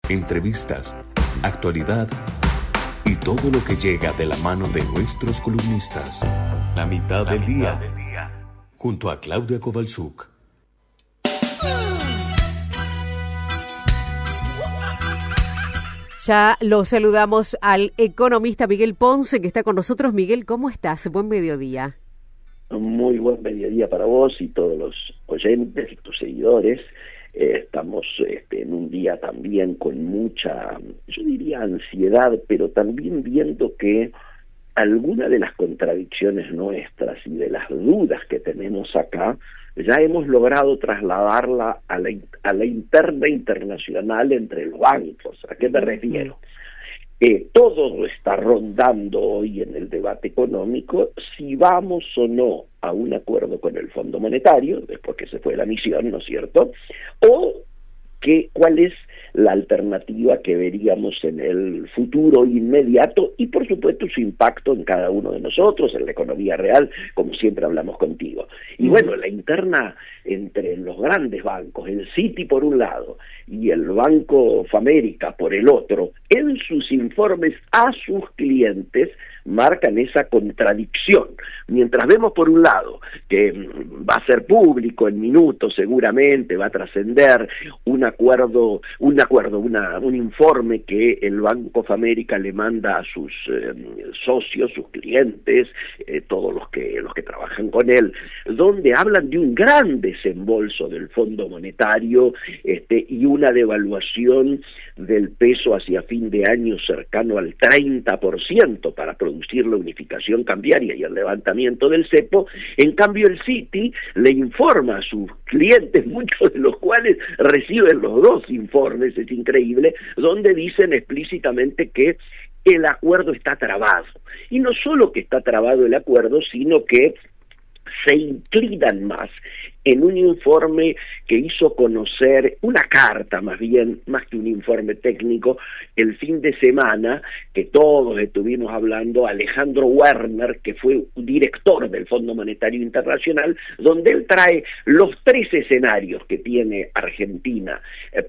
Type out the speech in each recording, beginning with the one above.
entrevistas, actualidad y todo lo que llega de la mano de nuestros columnistas. La mitad del día, junto a Claudia Kowalczuk. Ya lo saludamos al economista Miguel Ponce, que está con nosotros. Miguel, ¿cómo estás? Buen mediodía. Muy buen mediodía para vos y todos los oyentes y tus seguidores. Estamos en un día también con mucha, yo diría, ansiedad, pero también viendo que alguna de las contradicciones nuestras y de las dudas que tenemos acá, ya hemos logrado trasladarla a la interna internacional entre los bancos. ¿A qué me refiero? Todo está rondando hoy en el debate económico si vamos o no a un acuerdo con el Fondo Monetario, después que se fue la misión, ¿no es cierto? O cuál es la alternativa que veríamos en el futuro inmediato y por supuesto su impacto en cada uno de nosotros, en la economía real, como siempre hablamos contigo. Y bueno, la interna entre los grandes bancos, el Citi por un lado y el Banco of America por el otro, en sus informes a sus clientes marcan esa contradicción. Mientras vemos por un lado que va a ser público en minutos seguramente, va a trascender un informe que el Banco of America le manda a sus socios, sus clientes, todos los que trabajan con él, donde hablan de un gran desembolso del Fondo Monetario y una devaluación del peso hacia fin de año cercano al 30% para producir la unificación cambiaria y el levantamiento del cepo. En cambio el Citi le informa a sus clientes, muchos de los cuales reciben los dos informes, es increíble, donde dicen explícitamente que el acuerdo está trabado. Y no solo que está trabado el acuerdo, sino que se inclinan más en un informe que hizo conocer, una carta más bien, más que un informe técnico, el fin de semana, que todos estuvimos hablando, Alejandro Werner, que fue director del Fondo Monetario Internacional, donde él trae los 3 escenarios que tiene Argentina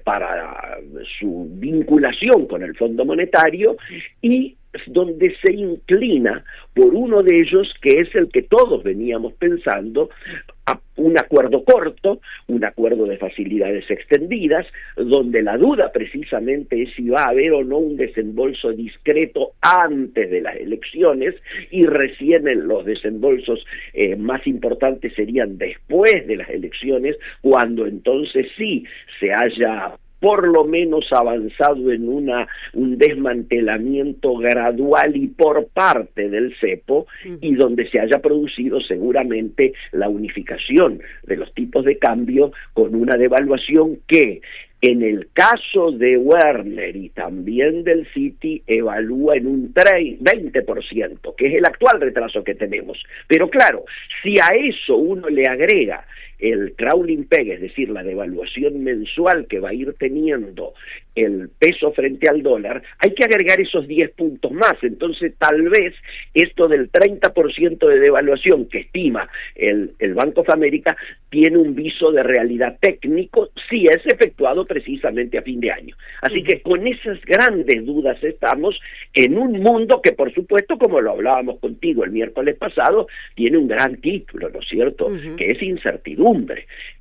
para su vinculación con el Fondo Monetario y donde se inclina por uno de ellos, que es el que todos veníamos pensando, a un acuerdo corto, un acuerdo de facilidades extendidas, donde la duda precisamente es si va a haber o no un desembolso discreto antes de las elecciones, y recién los desembolsos más importantes serían después de las elecciones, cuando entonces sí se haya por lo menos avanzado en un desmantelamiento gradual y por parte del cepo, y donde se haya producido seguramente la unificación de los tipos de cambio con una devaluación que, en el caso de Werner y también del Citi, evalúa en un 20%, que es el actual retraso que tenemos. Pero claro, si a eso uno le agrega el crawling peg, es decir, la devaluación mensual que va a ir teniendo el peso frente al dólar, hay que agregar esos 10 puntos más. Entonces tal vez esto del 30% de devaluación que estima el Banco of America tiene un viso de realidad técnico si es efectuado precisamente a fin de año. Así que con esas grandes dudas estamos en un mundo que, por supuesto, como lo hablábamos contigo el miércoles pasado, tiene un gran título, ¿no es cierto?, que es incertidumbre.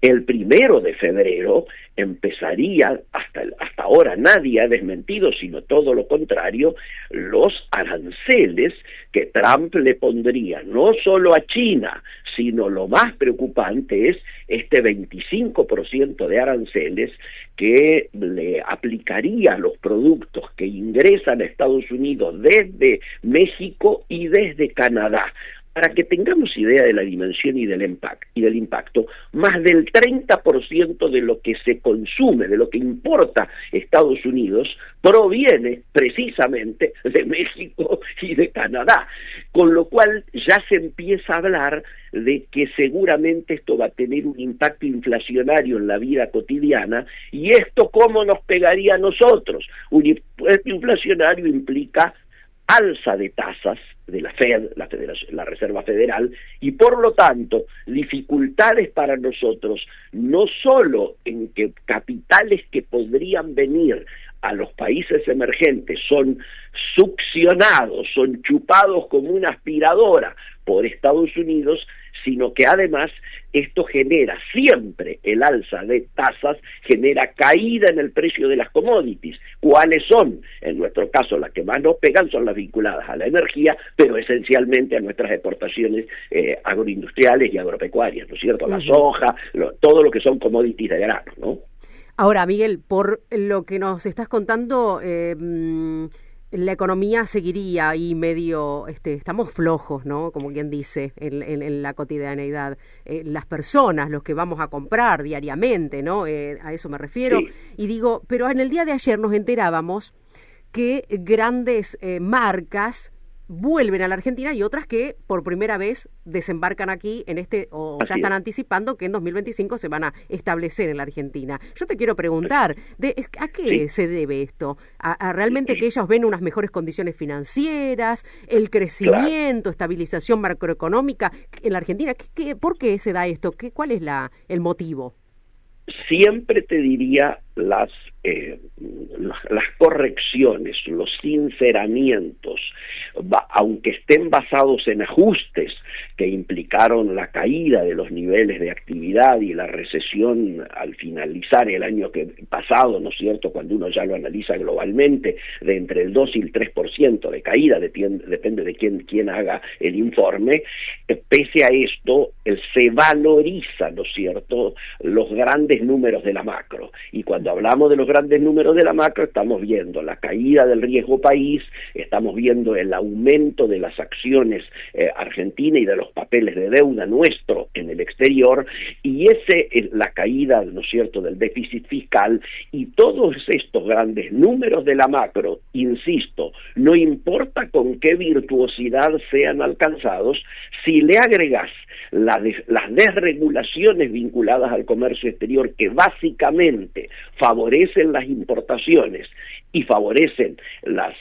El 1 de febrero empezaría, hasta ahora nadie ha desmentido, sino todo lo contrario, los aranceles que Trump le pondría no solo a China, sino lo más preocupante es este 25% de aranceles que le aplicaría a los productos que ingresan a Estados Unidos desde México y desde Canadá. Para que tengamos idea de la dimensión y del impacto, más del 30% de lo que se consume, de lo que importa Estados Unidos, proviene precisamente de México y de Canadá, con lo cual ya se empieza a hablar de que seguramente esto va a tener un impacto inflacionario en la vida cotidiana. ¿Y esto cómo nos pegaría a nosotros? Un impuesto inflacionario implica alza de tasas de la Fed, la Reserva Federal, y por lo tanto dificultades para nosotros, no solo en que capitales que podrían venir a los países emergentes son succionados, son chupados como una aspiradora por Estados Unidos, sino que además esto genera siempre el alza de tasas, genera caída en el precio de las commodities. ¿Cuáles son? En nuestro caso, las que más nos pegan son las vinculadas a la energía, pero esencialmente a nuestras exportaciones agroindustriales y agropecuarias, ¿no es cierto? La soja, todo lo que son commodities de grano, ¿no? Ahora, Miguel, por lo que nos estás contando, la economía seguiría ahí medio, estamos flojos, ¿no? Como quien dice, en la cotidianeidad. Las personas, los que vamos a comprar diariamente, ¿no? A eso me refiero. Sí. Y digo, pero en el día de ayer nos enterábamos que grandes marcas vuelven a la Argentina y otras que por primera vez desembarcan aquí o ya están anticipando que en 2025 se van a establecer en la Argentina. Yo te quiero preguntar, ¿a qué se debe esto? ¿A realmente que ellos ven unas mejores condiciones financieras, el crecimiento, estabilización macroeconómica en la Argentina? ¿Por qué se da esto? ¿Cuál es el motivo? Siempre te diría las correcciones, los sinceramientos, aunque estén basados en ajustes que implicaron la caída de los niveles de actividad y la recesión al finalizar el año pasado, ¿no es cierto?, cuando uno ya lo analiza globalmente, de entre el 2 y el 3% de caída, depende de quién haga el informe. Pese a esto, se valoriza, ¿no es cierto?, los grandes números de la macro, y cuando hablamos de los grandes números de la macro, estamos viendo la caída del riesgo país, estamos viendo el aumento de las acciones argentinas y de los papeles de deuda nuestro en el exterior, y la caída, ¿no es cierto?, del déficit fiscal, y todos estos grandes números de la macro, insisto, no importa con qué virtuosidad sean alcanzados, si le agregás las desregulaciones vinculadas al comercio exterior que básicamente favorecen las importaciones y favorecen las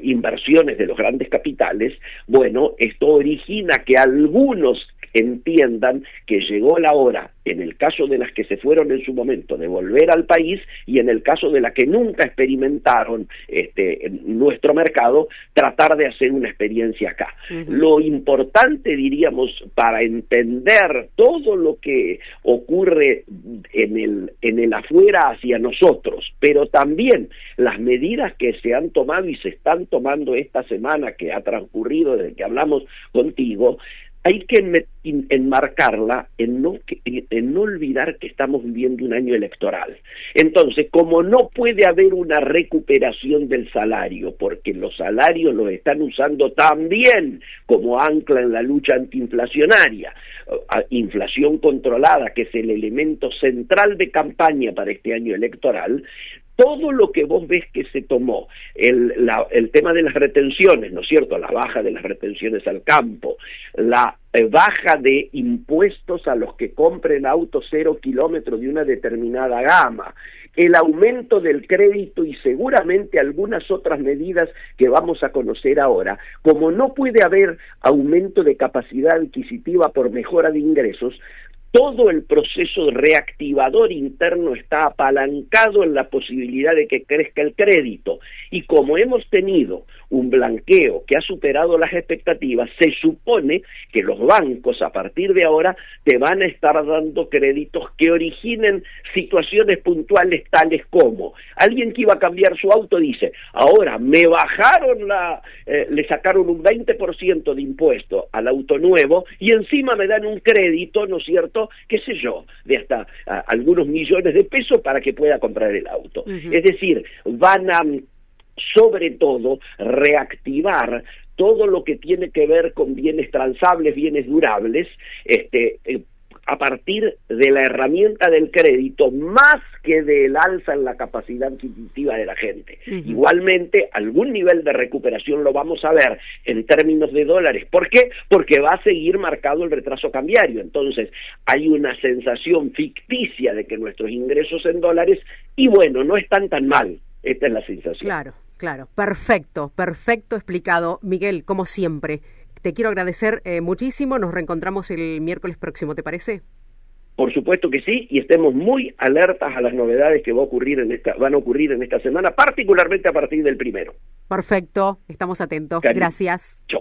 inversiones de los grandes capitales, bueno, esto origina que algunos entiendan que llegó la hora, en el caso de las que se fueron en su momento, de volver al país, y en el caso de las que nunca experimentaron en nuestro mercado, tratar de hacer una experiencia acá. Lo importante, diríamos, para entender todo lo que ocurre en el afuera hacia nosotros, pero también las medidas que se han tomado y se están tomando esta semana que ha transcurrido desde que hablamos contigo, hay que enmarcarla en no olvidar que estamos viviendo un año electoral. Entonces, como no puede haber una recuperación del salario, porque los salarios los están usando también como ancla en la lucha antiinflacionaria, inflación controlada, que es el elemento central de campaña para este año electoral, todo lo que vos ves que se tomó, el tema de las retenciones, ¿no es cierto?, la baja de las retenciones al campo, la baja de impuestos a los que compren autos 0 kilómetros de una determinada gama, el aumento del crédito y seguramente algunas otras medidas que vamos a conocer ahora, como no puede haber aumento de capacidad adquisitiva por mejora de ingresos, todo el proceso reactivador interno está apalancado en la posibilidad de que crezca el crédito. Y como hemos tenido un blanqueo que ha superado las expectativas, se supone que los bancos a partir de ahora te van a estar dando créditos que originen situaciones puntuales tales como alguien que iba a cambiar su auto dice, ahora me bajaron le sacaron un 20% de impuesto al auto nuevo y encima me dan un crédito, ¿no es cierto?, qué sé yo, de hasta algunos millones de pesos para que pueda comprar el auto. Es decir, van a sobre todo reactivar todo lo que tiene que ver con bienes transables, bienes durables, a partir de la herramienta del crédito, más que del alza en la capacidad adquisitiva de la gente. Igualmente, algún nivel de recuperación lo vamos a ver en términos de dólares. ¿Por qué? Porque va a seguir marcado el retraso cambiario. Entonces, hay una sensación ficticia de que nuestros ingresos en dólares, y bueno, no están tan mal. Esta es la sensación. Claro. Perfecto explicado. Miguel, como siempre, te quiero agradecer muchísimo. Nos reencontramos el miércoles próximo, ¿te parece? Por supuesto que sí, y estemos muy alertas a las novedades que van a ocurrir en esta semana, particularmente a partir del 1. Perfecto, estamos atentos. Cari- Gracias. Chau.